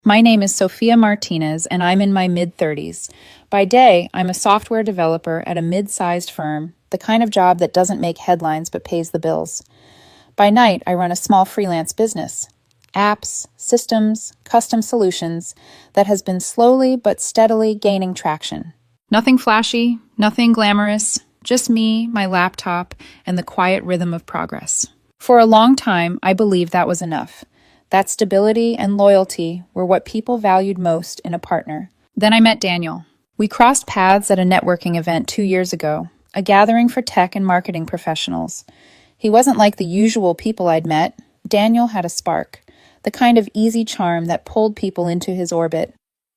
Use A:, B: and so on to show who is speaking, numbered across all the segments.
A: My name is Sophia Martinez, and I'm in my mid-30s. By day, I'm a software developer at a mid-sized firm, the kind of job that doesn't make headlines but pays the bills. By night, I run a small freelance business. Apps, systems, custom solutions that has been slowly but steadily gaining traction. Nothing flashy, nothing glamorous, just me, my laptop, and the quiet rhythm of progress. For a long time, I believed that was enough. That stability and loyalty were what people valued most in a partner. Then I met Daniel. We crossed paths at a networking event 2 years ago, a gathering for tech and marketing professionals. He wasn't like the usual people I'd met. Daniel had a spark, the kind of easy charm that pulled people into his orbit.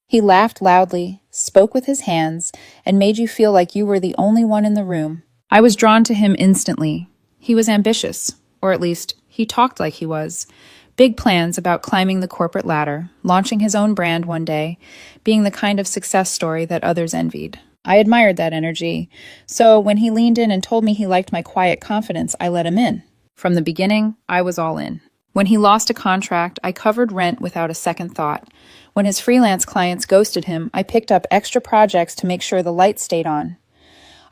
A: He laughed loudly, spoke with his hands, and made you feel like you were the only one in the room. I was drawn to him instantly. He was ambitious, or at least, he talked like he was. Big plans about climbing the corporate ladder, launching his own brand one day, being the kind of success story that others envied. I admired that energy, so when he leaned in and told me he liked my quiet confidence, I let him in. From the beginning, I was all in. When he lost a contract, I covered rent without a second thought. When his freelance clients ghosted him, I picked up extra projects to make sure the lights stayed on.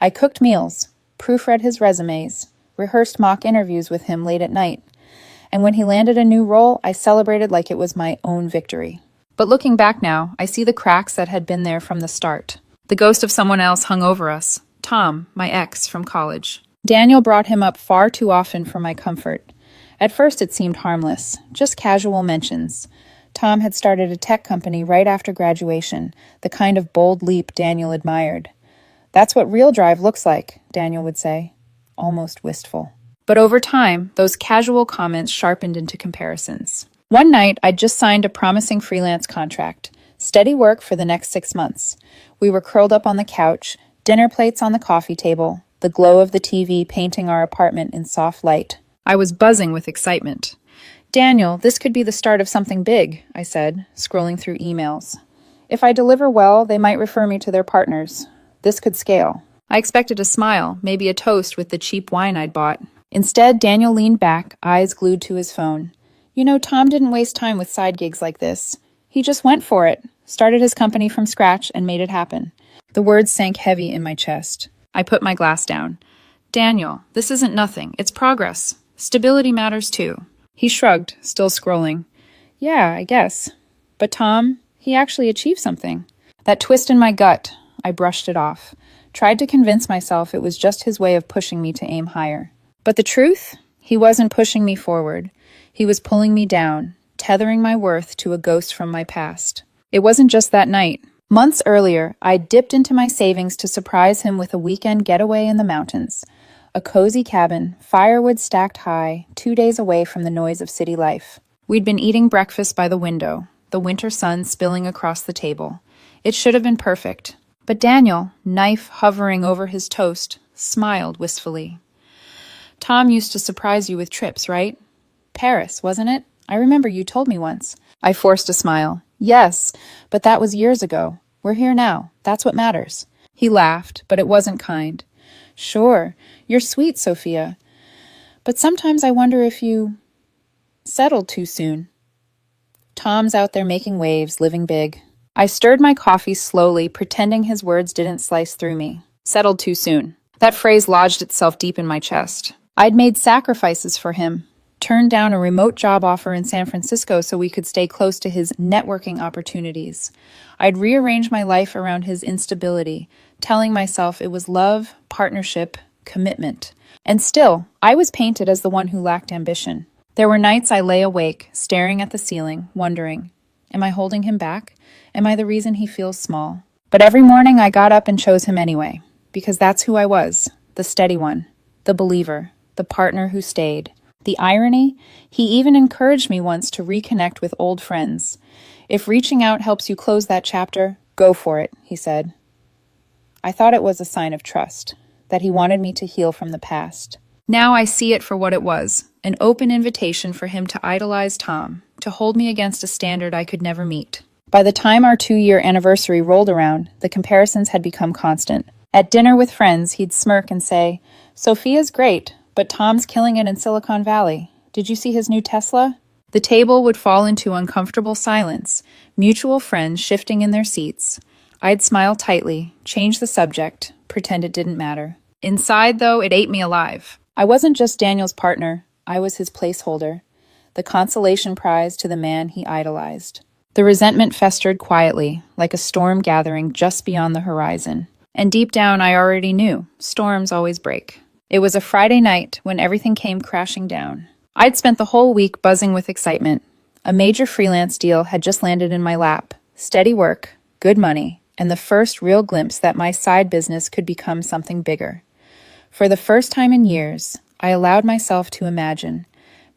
A: I cooked meals, proofread his resumes, rehearsed mock interviews with him late at night. And when he landed a new role, I celebrated like it was my own victory. But looking back now, I see the cracks that had been there from the start. The ghost of someone else hung over us, Tom, my ex from college. Daniel brought him up far too often for my comfort. At first it seemed harmless, just casual mentions. Tom had started a tech company right after graduation, the kind of bold leap Daniel admired. "That's what real drive looks like," Daniel would say, almost wistful. But over time, those casual comments sharpened into comparisons. One night, I'd just signed a promising freelance contract. Steady work for the next 6 months. We were curled up on the couch, dinner plates on the coffee table, the glow of the TV painting our apartment in soft light. I was buzzing with excitement. "Daniel, this could be the start of something big," I said, scrolling through emails. "If I deliver well, they might refer me to their partners. This could scale." I expected a smile, maybe a toast with the cheap wine I'd bought. Instead, Daniel leaned back, eyes glued to his phone. "You know, Tom didn't waste time with side gigs like this. He just went for it, started his company from scratch, and made it happen." The words sank heavy in my chest. I put my glass down. "Daniel, this isn't nothing. It's progress. Stability matters too." He shrugged, still scrolling. "Yeah, I guess. But Tom, he actually achieved something." That twist in my gut, I brushed it off. Tried to convince myself it was just his way of pushing me to aim higher. But the truth? He wasn't pushing me forward. He was pulling me down, tethering my worth to a ghost from my past. It wasn't just that night. Months earlier, I dipped into my savings to surprise him with a weekend getaway in the mountains. A cozy cabin, firewood stacked high, 2 days away from the noise of city life. We'd been eating breakfast by the window, the winter sun spilling across the table. It should have been perfect. But Daniel, knife hovering over his toast, smiled wistfully. "Tom used to surprise you with trips, right? Paris, wasn't it? I remember you told me once." I forced a smile. "Yes, but that was years ago. We're here now. That's what matters." He laughed, but it wasn't kind. "Sure, you're sweet, Sophia. But sometimes I wonder if you settled too soon." Tom's out there making waves, living big. I stirred my coffee slowly, pretending his words didn't slice through me. Settled too soon. That phrase lodged itself deep in my chest. I'd made sacrifices for him. Turned down a remote job offer in San Francisco so we could stay close to his networking opportunities. I'd rearranged my life around his instability, telling myself it was love, partnership, commitment. And still, I was painted as the one who lacked ambition. There were nights I lay awake, staring at the ceiling, wondering, am I holding him back? Am I the reason he feels small? But every morning I got up and chose him anyway, because that's who I was, the steady one, the believer, the partner who stayed. The irony? He even encouraged me once to reconnect with old friends. "If reaching out helps you close that chapter, go for it," he said. I thought it was a sign of trust, that he wanted me to heal from the past. Now I see it for what it was, an open invitation for him to idolize Tom, to hold me against a standard I could never meet. By the time our 2-year anniversary rolled around, the comparisons had become constant. At dinner with friends, he'd smirk and say, "Sophia's great, but Tom's killing it in Silicon Valley. Did you see his new Tesla?" The table would fall into uncomfortable silence, Mutual friends shifting in their seats. I'd smile tightly, change the subject, pretend it didn't matter. Inside, though, it ate me alive. I wasn't just Daniel's partner, I was his placeholder, the consolation prize to the man he idolized. The resentment festered quietly, like a storm gathering just beyond the horizon. And deep down, I already knew storms always break. It was a Friday night when everything came crashing down. I'd spent the whole week buzzing with excitement. A major freelance deal had just landed in my lap. Steady work, good money, and the first real glimpse that my side business could become something bigger. For the first time in years, I allowed myself to imagine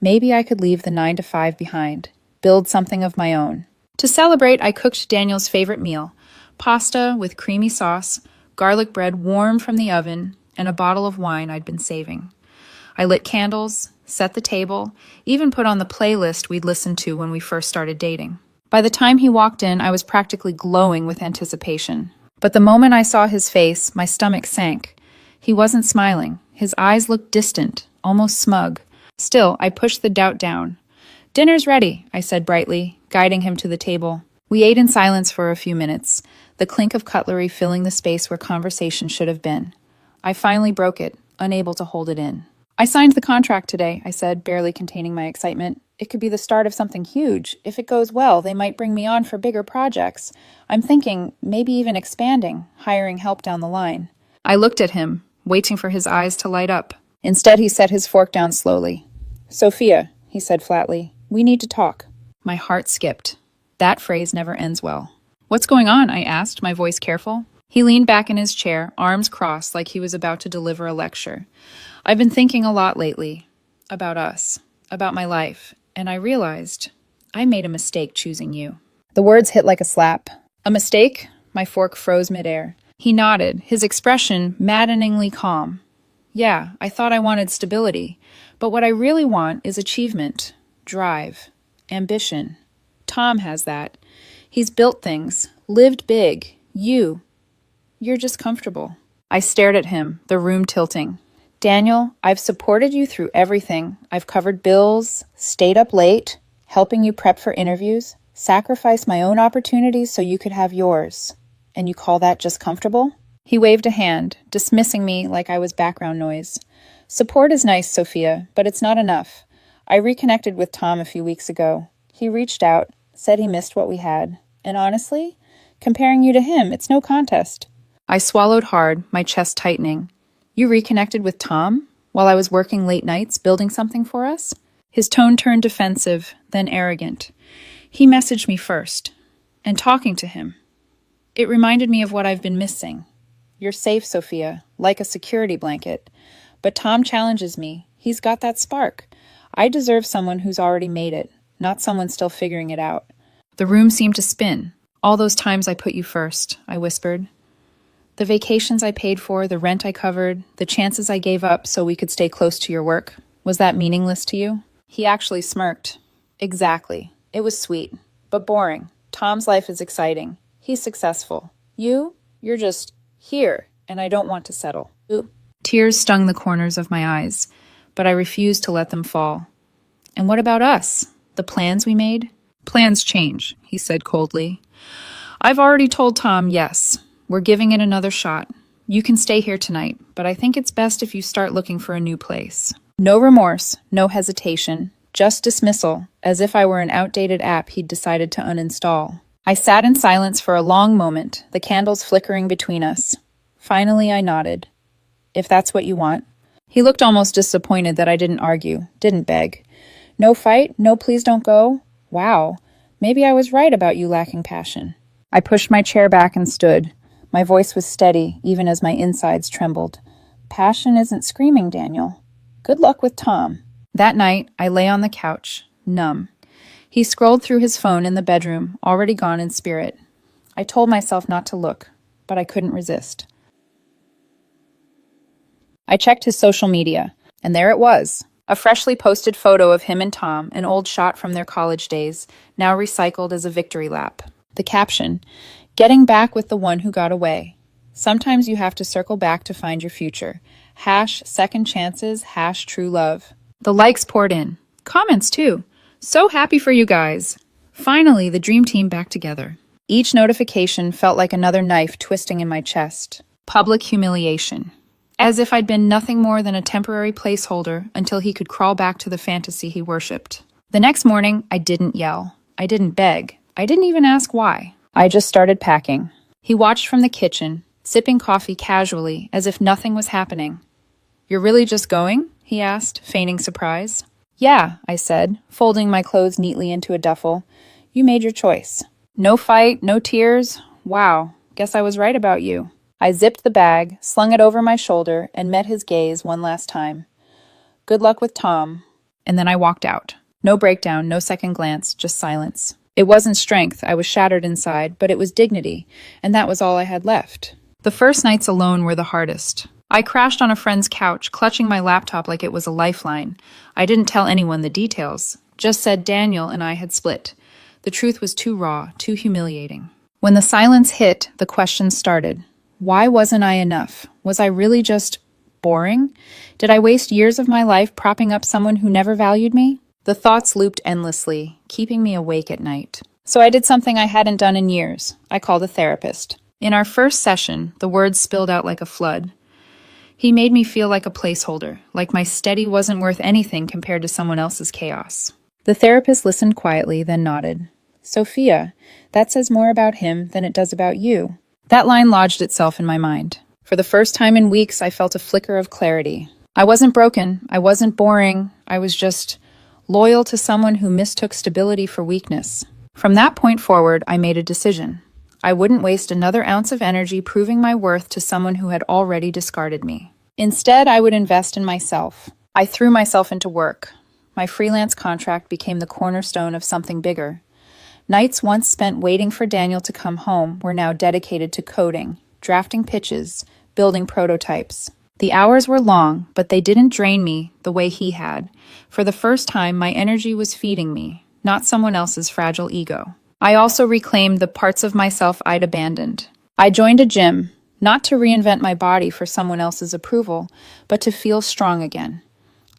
A: maybe I could leave the 9 to 5 behind, build something of my own. To celebrate, I cooked Daniel's favorite meal, pasta with creamy sauce, garlic bread warm from the oven, and a bottle of wine I'd been saving. I lit candles, set the table, even put on the playlist we'd listened to when we first started dating. By the time he walked in, I was practically glowing with anticipation. But the moment I saw his face, my stomach sank. He wasn't smiling. His eyes looked distant, almost smug. Still, I pushed the doubt down. "Dinner's ready," I said brightly, guiding him to the table. We ate in silence for a few minutes, the clink of cutlery filling the space where conversation should have been. I finally broke it, unable to hold it in. "I signed the contract today," I said, barely containing my excitement. "It could be the start of something huge. If it goes well, they might bring me on for bigger projects. I'm thinking, maybe even expanding, hiring help down the line." I looked at him, waiting for his eyes to light up. Instead, he set his fork down slowly. "Sophia," he said flatly, "we need to talk." My heart skipped. That phrase never ends well. "What's going on?" I asked, my voice careful. He leaned back in his chair, arms crossed like he was about to deliver a lecture. "I've been thinking a lot lately. About us. About my life. And I realized I made a mistake choosing you." The words hit like a slap. "A mistake?" My fork froze midair. He nodded, his expression maddeningly calm. "Yeah, I thought I wanted stability. But what I really want is achievement, drive, ambition. Tom has that. He's built things, lived big. You're just comfortable." I stared at him, the room tilting. "Daniel, I've supported you through everything. I've covered bills, stayed up late, helping you prep for interviews, sacrificed my own opportunities so you could have yours. And you call that just comfortable?" He waved a hand, dismissing me like I was background noise. "Support is nice, Sophia, but it's not enough. I reconnected with Tom a few weeks ago. He reached out, said he missed what we had. And honestly, comparing you to him, it's no contest." I swallowed hard, my chest tightening. "You reconnected with Tom? While I was working late nights, building something for us?" His tone turned defensive, then arrogant. "He messaged me first. And talking to him. It reminded me of what I've been missing. You're safe, Sophia, like a security blanket. But Tom challenges me. He's got that spark. I deserve someone who's already made it, not someone still figuring it out." The room seemed to spin. "All those times I put you first," I whispered. "The vacations I paid for, the rent I covered, the chances I gave up so we could stay close to your work. Was that meaningless to you?" He actually smirked. "Exactly. It was sweet, but boring. Tom's life is exciting. He's successful. You're just here, and I don't want to settle." Ooh. Tears stung the corners of my eyes, but I refused to let them fall. "And what about us? The plans we made?" "Plans change," he said coldly. "I've already told Tom yes. We're giving it another shot. You can stay here tonight, but I think it's best if you start looking for a new place." No remorse, no hesitation, just dismissal, as if I were an outdated app he'd decided to uninstall. I sat in silence for a long moment, the candles flickering between us. Finally, I nodded. "If that's what you want." He looked almost disappointed that I didn't argue, didn't beg. "No fight? No please don't go? Wow, maybe I was right about you lacking passion." I pushed my chair back and stood. My voice was steady, even as my insides trembled. "Passion isn't screaming, Daniel. Good luck with Tom." That night, I lay on the couch, numb. He scrolled through his phone in the bedroom, already gone in spirit. I told myself not to look, but I couldn't resist. I checked his social media, and there it was. A freshly posted photo of him and Tom, an old shot from their college days, now recycled as a victory lap. The caption, "Getting back with the one who got away. Sometimes you have to circle back to find your future. #second chances, #true love." The likes poured in. Comments, too. "So happy for you guys." Finally, the dream team back together. Each notification felt like another knife twisting in my chest. Public humiliation. As if I'd been nothing more than a temporary placeholder until he could crawl back to the fantasy he worshipped. The next morning, I didn't yell. I didn't beg. I didn't even ask why. I just started packing. He watched from the kitchen, sipping coffee casually, as if nothing was happening. "You're really just going?" he asked, feigning surprise. "Yeah," I said, folding my clothes neatly into a duffel. "You made your choice." "No fight, no tears? Wow, guess I was right about you." I zipped the bag, slung it over my shoulder, and met his gaze one last time. "Good luck with Tom." And then I walked out. No breakdown, no second glance, just silence. It wasn't strength, I was shattered inside, but it was dignity, and that was all I had left. The first nights alone were the hardest. I crashed on a friend's couch, clutching my laptop like it was a lifeline. I didn't tell anyone the details, just said Daniel and I had split. The truth was too raw, too humiliating. When the silence hit, the questions started. Why wasn't I enough? Was I really just boring? Did I waste years of my life propping up someone who never valued me? The thoughts looped endlessly, keeping me awake at night. So I did something I hadn't done in years. I called a therapist. In our first session, the words spilled out like a flood. He made me feel like a placeholder, like my steady wasn't worth anything compared to someone else's chaos. The therapist listened quietly, then nodded. "Sophia, that says more about him than it does about you." That line lodged itself in my mind. For the first time in weeks, I felt a flicker of clarity. I wasn't broken. I wasn't boring. I was just loyal to someone who mistook stability for weakness. From that point forward, I made a decision. I wouldn't waste another ounce of energy proving my worth to someone who had already discarded me. Instead, I would invest in myself. I threw myself into work. My freelance contract became the cornerstone of something bigger. Nights once spent waiting for Daniel to come home were now dedicated to coding, drafting pitches, building prototypes. The hours were long, but they didn't drain me the way he had. For the first time, my energy was feeding me, not someone else's fragile ego. I also reclaimed the parts of myself I'd abandoned. I joined a gym, not to reinvent my body for someone else's approval, but to feel strong again.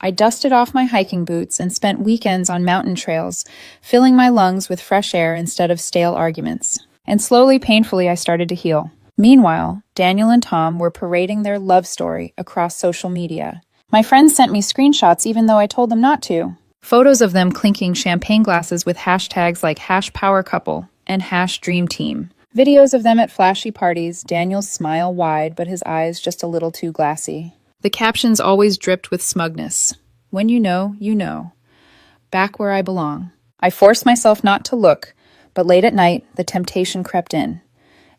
A: I dusted off my hiking boots and spent weekends on mountain trails, filling my lungs with fresh air instead of stale arguments. And slowly, painfully, I started to heal. Meanwhile, Daniel and Tom were parading their love story across social media. My friends sent me screenshots even though I told them not to. Photos of them clinking champagne glasses with hashtags like #powercouple and #dreamteam. Videos of them at flashy parties, Daniel's smile wide but his eyes just a little too glassy. The captions always dripped with smugness. "When you know, you know. Back where I belong." I forced myself not to look, but late at night, the temptation crept in.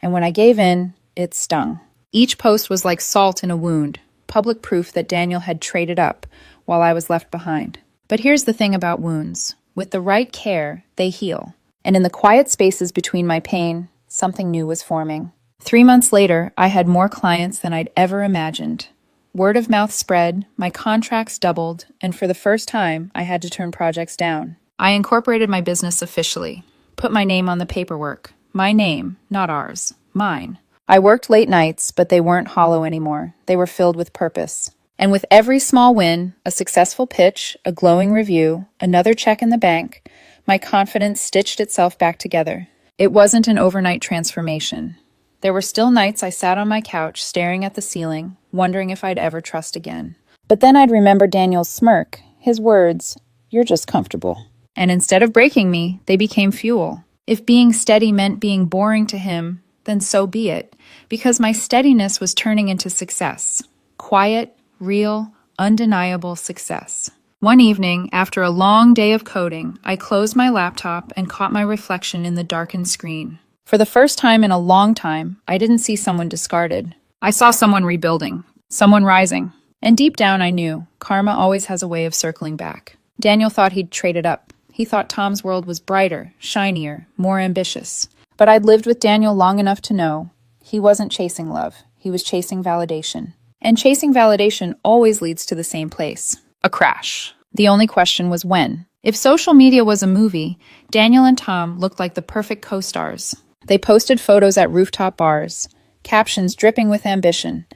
A: And when I gave in, it stung. Each post was like salt in a wound, public proof that Daniel had traded up, while I was left behind. But here's the thing about wounds. With the right care, they heal. And in the quiet spaces between my pain, something new was forming. 3 months later, I had more clients than I'd ever imagined. Word of mouth spread, my contracts doubled, and for the first time, I had to turn projects down. I incorporated my business officially, put my name on the paperwork. My name, not ours. Mine. I worked late nights, but they weren't hollow anymore. They were filled with purpose. And with every small win, a successful pitch, a glowing review, another check in the bank, my confidence stitched itself back together. It wasn't an overnight transformation. There were still nights I sat on my couch, staring at the ceiling, wondering if I'd ever trust again. But then I'd remember Daniel's smirk, his words, "You're just comfortable." And instead of breaking me, they became fuel. If being steady meant being boring to him, then so be it, because my steadiness was turning into success. Quiet, real, undeniable success. One evening, after a long day of coding, I closed my laptop and caught my reflection in the darkened screen. For the first time in a long time, I didn't see someone discarded. I saw someone rebuilding, someone rising. And deep down I knew, karma always has a way of circling back. Daniel thought he'd traded up. He thought Tom's world was brighter, shinier, more ambitious. But I'd lived with Daniel long enough to know he wasn't chasing love. He was chasing validation. And chasing validation always leads to the same place. A crash. The only question was when. If social media was a movie, Daniel and Tom looked like the perfect co-stars. They posted photos at rooftop bars, captions dripping with ambition.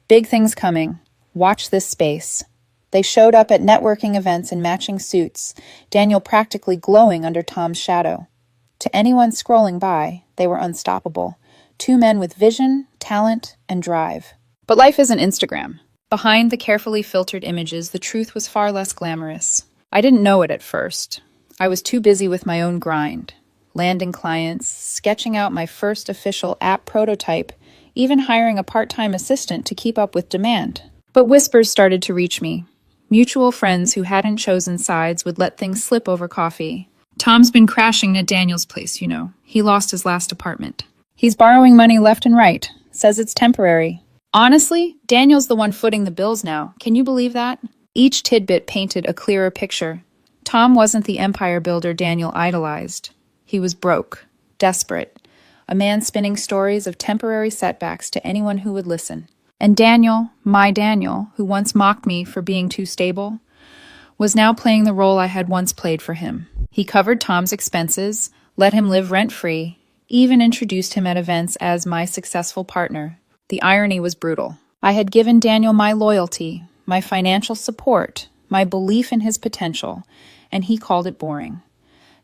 A: Big things coming. Watch this space. They showed up at networking events in matching suits, Daniel practically glowing under Tom's shadow. To anyone scrolling by, they were unstoppable. Two men with vision, talent, and drive. But life isn't Instagram. Behind the carefully filtered images, the truth was far less glamorous. I didn't know it at first. I was too busy with my own grind, landing clients, sketching out my first official app prototype, even hiring a part-time assistant to keep up with demand. But whispers started to reach me. Mutual friends who hadn't chosen sides would let things slip over coffee. Tom's been crashing at Daniel's place, you know. He lost his last apartment. He's borrowing money left and right. Says it's temporary. Honestly, Daniel's the one footing the bills now. Can you believe that? Each tidbit painted a clearer picture. Tom wasn't the empire builder Daniel idolized. He was broke, desperate, a man spinning stories of temporary setbacks to anyone who would listen. And Daniel, my Daniel, who once mocked me for being too stable, was now playing the role I had once played for him. He covered Tom's expenses, let him live rent-free, even introduced him at events as my successful partner. The irony was brutal. I had given Daniel my loyalty, my financial support, my belief in his potential, and he called it boring.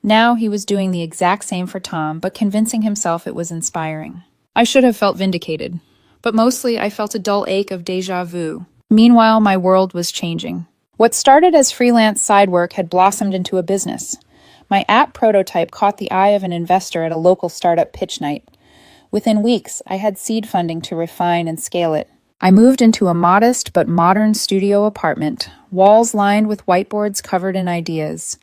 A: Now he was doing the exact same for Tom, but convincing himself it was inspiring. I should have felt vindicated, but mostly I felt a dull ache of déjà vu. Meanwhile, my world was changing. What started as freelance side work had blossomed into a business. My app prototype caught the eye of an investor at a local startup pitch night. Within weeks, I had seed funding to refine and scale it. I moved into a modest but modern studio apartment, walls lined with whiteboards covered in ideas.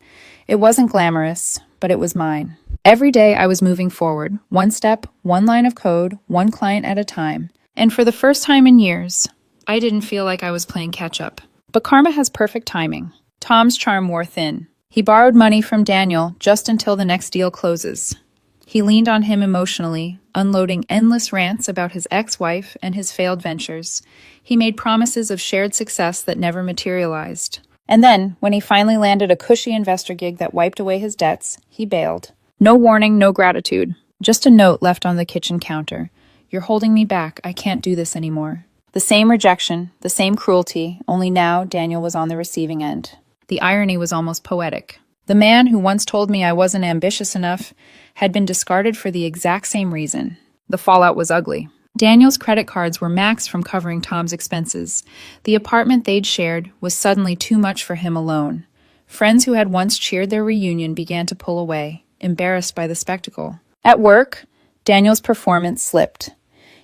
A: It wasn't glamorous, but it was mine. Every day I was moving forward, one step, one line of code, one client at a time. And for the first time in years, I didn't feel like I was playing catch-up. But karma has perfect timing. Tom's charm wore thin. He borrowed money from Daniel just until the next deal closes. He leaned on him emotionally, unloading endless rants about his ex-wife and his failed ventures. He made promises of shared success that never materialized. And then, when he finally landed a cushy investor gig that wiped away his debts, he bailed. No warning, no gratitude. Just a note left on the kitchen counter. You're holding me back. I can't do this anymore. The same rejection, the same cruelty, only now Daniel was on the receiving end. The irony was almost poetic. The man who once told me I wasn't ambitious enough had been discarded for the exact same reason. The fallout was ugly. Daniel's credit cards were maxed from covering Tom's expenses. The apartment they'd shared was suddenly too much for him alone. Friends who had once cheered their reunion began to pull away, embarrassed by the spectacle. At work, Daniel's performance slipped.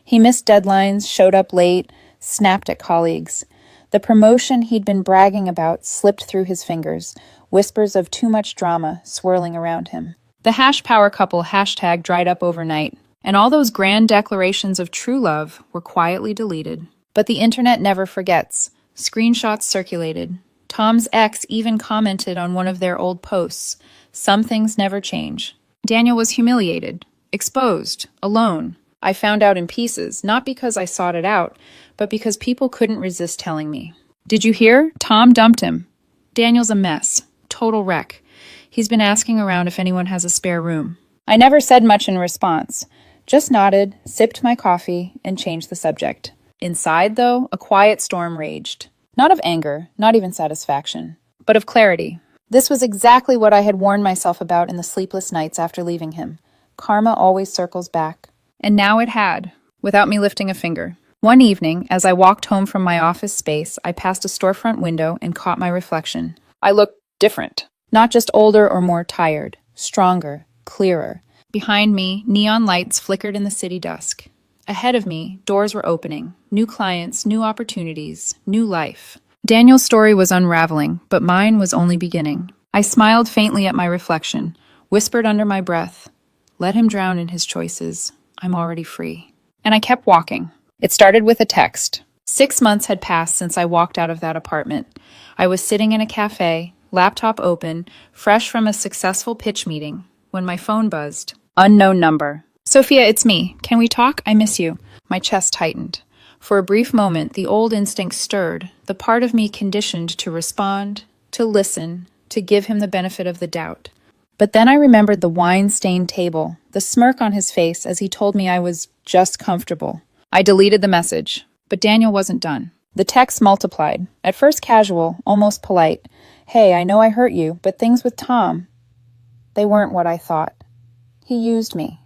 A: He missed deadlines, showed up late, snapped at colleagues. The promotion he'd been bragging about slipped through his fingers, whispers of too much drama swirling around him. The #power couple hashtag dried up overnight, and all those grand declarations of true love were quietly deleted. But the internet never forgets. Screenshots circulated. Tom's ex even commented on one of their old posts. Some things never change. Daniel was humiliated, exposed, alone. I found out in pieces, not because I sought it out, but because people couldn't resist telling me. Did you hear? Tom dumped him. Daniel's a mess. Total wreck. He's been asking around if anyone has a spare room. I never said much in response. Just nodded, sipped my coffee, and changed the subject. Inside, though, a quiet storm raged. Not of anger, not even satisfaction, but of clarity. This was exactly what I had warned myself about in the sleepless nights after leaving him. Karma always circles back. And now it had, without me lifting a finger. One evening, as I walked home from my office space, I passed a storefront window and caught my reflection. I looked different. Not just older or more tired, stronger, clearer. Behind me, neon lights flickered in the city dusk. Ahead of me, doors were opening. New clients, new opportunities, new life. Daniel's story was unraveling, but mine was only beginning. I smiled faintly at my reflection, whispered under my breath, "Let him drown in his choices. I'm already free." And I kept walking. It started with a text. 6 months had passed since I walked out of that apartment. I was sitting in a cafe, laptop open, fresh from a successful pitch meeting, when my phone buzzed. Unknown number. "Sophia, it's me. Can we talk? I miss you." My chest tightened. For a brief moment, the old instinct stirred, the part of me conditioned to respond, to listen, to give him the benefit of the doubt. But then I remembered the wine-stained table, the smirk on his face as he told me I was just comfortable. I deleted the message, but Daniel wasn't done. The texts multiplied, at first casual, almost polite. "Hey, I know I hurt you, but things with Tom, they weren't what I thought." He used me.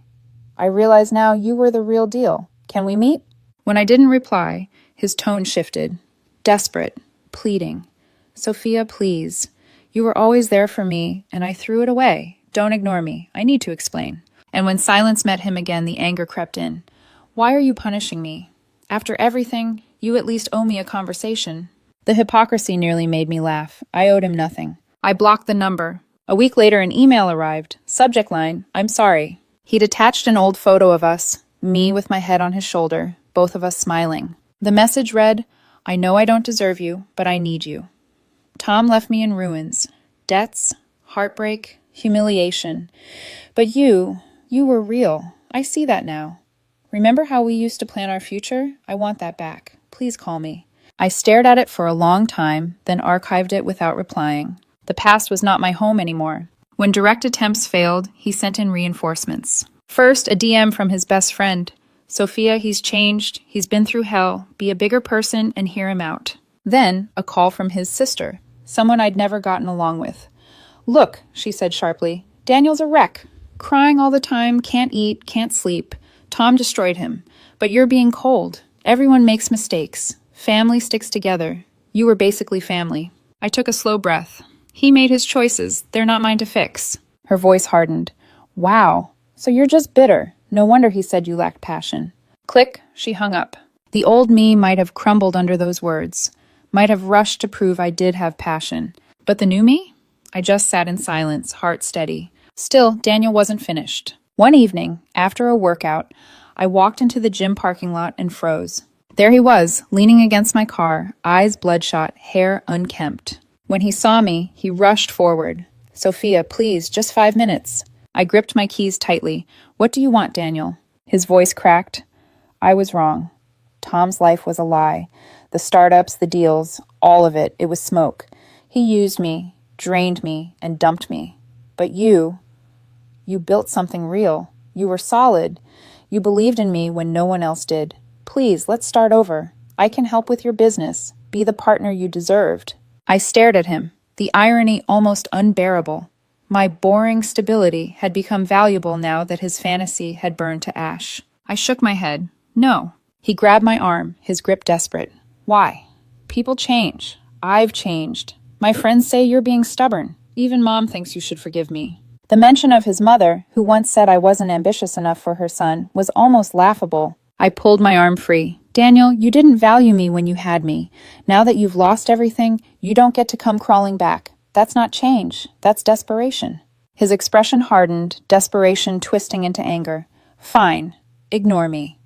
A: I realize now you were the real deal. Can we meet? When I didn't reply, his tone shifted. Desperate, pleading. Sophia, please. You were always there for me, and I threw it away. Don't ignore me. I need to explain. And when silence met him again, the anger crept in. Why are you punishing me? After everything, you at least owe me a conversation. The hypocrisy nearly made me laugh. I owed him nothing. I blocked the number. A week later, an email arrived. Subject line, I'm sorry. He'd attached an old photo of us, me with my head on his shoulder, both of us smiling. The message read, I know I don't deserve you, but I need you. Tom left me in ruins. Debts, heartbreak, humiliation. But you were real. I see that now. Remember how we used to plan our future? I want that back. Please call me. I stared at it for a long time, then archived it without replying. The past was not my home anymore. When direct attempts failed, he sent in reinforcements. First, a DM from his best friend. Sophia, he's changed. He's been through hell. Be a bigger person and hear him out. Then, a call from his sister, someone I'd never gotten along with. Look, she said sharply, Daniel's a wreck. Crying all the time, can't eat, can't sleep. Tom destroyed him. But you're being cold. Everyone makes mistakes. Family sticks together. You were basically family. I took a slow breath. He made his choices. They're not mine to fix. Her voice hardened. Wow. So you're just bitter. No wonder he said you lacked passion. Click, she hung up. The old me might have crumbled under those words, might have rushed to prove I did have passion. But the new me? I just sat in silence, heart steady. Still, Daniel wasn't finished. One evening, after a workout, I walked into the gym parking lot and froze. There he was, leaning against my car, eyes bloodshot, hair unkempt. When he saw me, he rushed forward. Sophia, please, just 5 minutes. I gripped my keys tightly. What do you want, Daniel? His voice cracked. I was wrong. Tom's life was a lie. The startups, the deals, all of it, it was smoke. He used me, drained me, and dumped me. But you built something real. You were solid. You believed in me when no one else did. Please, let's start over. I can help with your business. Be the partner you deserved. I stared at him, the irony almost unbearable. My boring stability had become valuable now that his fantasy had burned to ash. I shook my head. No. He grabbed my arm, his grip desperate. Why? People change. I've changed. My friends say you're being stubborn. Even Mom thinks you should forgive me. The mention of his mother, who once said I wasn't ambitious enough for her son, was almost laughable. I pulled my arm free. Daniel, you didn't value me when you had me. Now that you've lost everything, you don't get to come crawling back. That's not change. That's desperation. His expression hardened, desperation twisting into anger. Fine. Ignore me.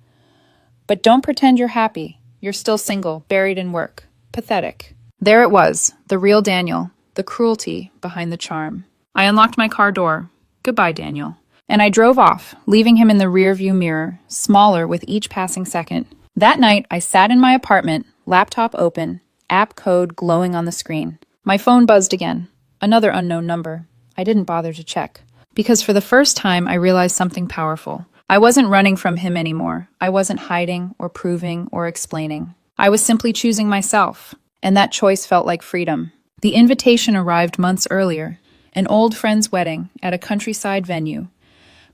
A: But don't pretend you're happy. You're still single, buried in work. Pathetic. There it was, the real Daniel, the cruelty behind the charm. I unlocked my car door. Goodbye, Daniel. And I drove off, leaving him in the rearview mirror, smaller with each passing second. That night, I sat in my apartment, laptop open, app code glowing on the screen. My phone buzzed again. Another unknown number. I didn't bother to check. Because for the first time, I realized something powerful. I wasn't running from him anymore. I wasn't hiding or proving or explaining. I was simply choosing myself. And that choice felt like freedom. The invitation arrived months earlier. An old friend's wedding at a countryside venue.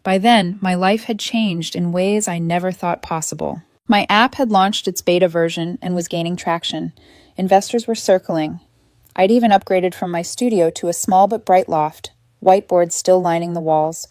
A: By then, my life had changed in ways I never thought possible. My app had launched its beta version and was gaining traction. Investors were circling. I'd even upgraded from my studio to a small but bright loft, whiteboards still lining the walls,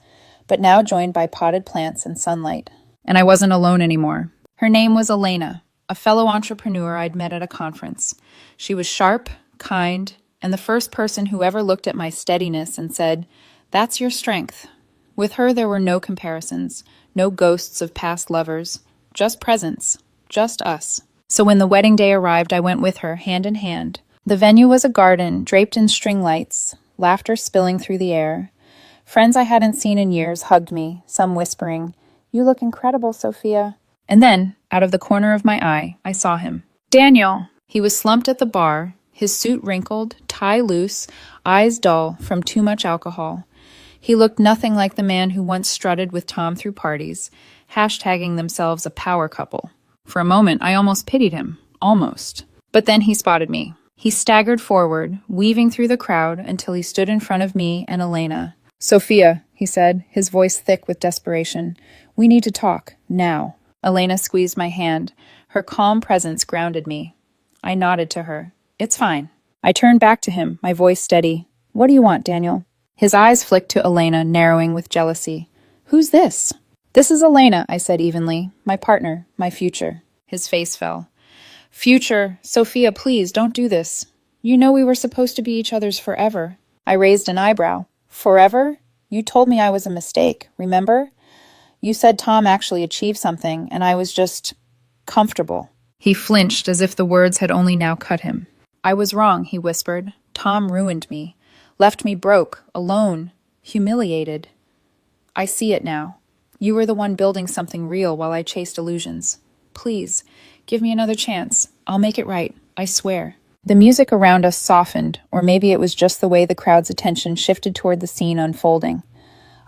A: but now joined by potted plants and sunlight. And I wasn't alone anymore. Her name was Elena, a fellow entrepreneur I'd met at a conference. She was sharp, kind, and the first person who ever looked at my steadiness and said, "That's your strength." With her, there were no comparisons, no ghosts of past lovers, just presence, just us. So when the wedding day arrived, I went with her, hand in hand. The venue was a garden, draped in string lights, laughter spilling through the air. Friends I hadn't seen in years hugged me, some whispering, "You look incredible, Sophia." And then, out of the corner of my eye, I saw him. Daniel! He was slumped at the bar, his suit wrinkled, tie loose, eyes dull from too much alcohol. He looked nothing like the man who once strutted with Tom through parties, hashtagging themselves a power couple. For a moment, I almost pitied him. Almost. But then he spotted me. He staggered forward, weaving through the crowd until he stood in front of me and Elena. "Sophia, he said, his voice thick with desperation. We need to talk, now. Elena squeezed my hand. Her calm presence grounded me. I nodded to her. It's fine. I turned back to him, my voice steady. What do you want, Daniel? His eyes flicked to Elena, narrowing with jealousy. Who's this? This is Elena, I said evenly. My partner, my future. His face fell. Future, Sophia, please, don't do this. You know we were supposed to be each other's forever. I raised an eyebrow. Forever? You told me I was a mistake, remember? You said Tom actually achieved something, and I was just comfortable. He flinched as if the words had only now cut him. I was wrong, he whispered. Tom ruined me. Left me broke, alone, humiliated. I see it now. You were the one building something real while I chased illusions. Please, give me another chance. I'll make it right, I swear. The music around us softened, or maybe it was just the way the crowd's attention shifted toward the scene unfolding.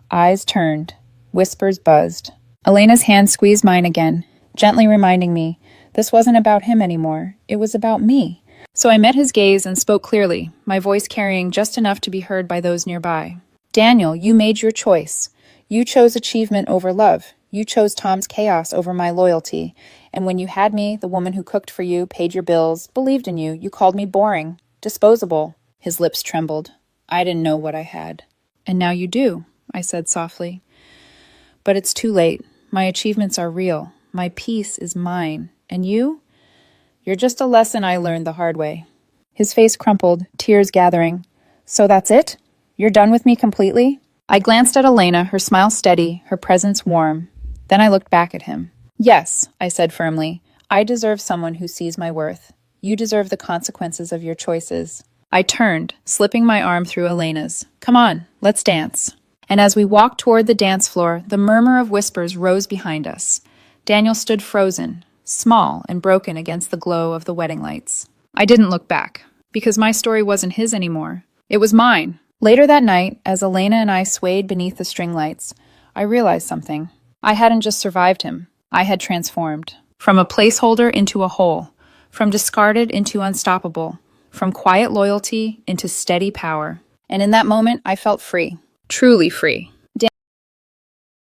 A: Eyes turned. Whispers buzzed. Elena's hand squeezed mine again, gently reminding me this wasn't about him anymore. It was about me. So I met his gaze and spoke clearly, my voice carrying just enough to be heard by those nearby. Daniel, you made your choice. You chose achievement over love. You chose Tom's chaos over my loyalty. And when you had me, the woman who cooked for you, paid your bills, believed in you, you called me boring, disposable. His lips trembled. I didn't know what I had. And now you do, I said softly. But it's too late. My achievements are real. My peace is mine. And you? You're just a lesson I learned the hard way. His face crumpled, tears gathering. So that's it? You're done with me completely? I glanced at Elena, her smile steady, her presence warm. Then I looked back at him. Yes, I said firmly. I deserve someone who sees my worth. You deserve the consequences of your choices. I turned, slipping my arm through Elena's. Come on, let's dance. And as we walked toward the dance floor, the murmur of whispers rose behind us. Daniel stood frozen, small and broken against the glow of the wedding lights. I didn't look back, because my story wasn't his anymore. It was mine. Later that night, as Elena and I swayed beneath the string lights, I realized something. I hadn't just survived him. I had transformed. From a placeholder into a whole. From discarded into unstoppable. From quiet loyalty into steady power. And in that moment, I felt free. Truly free.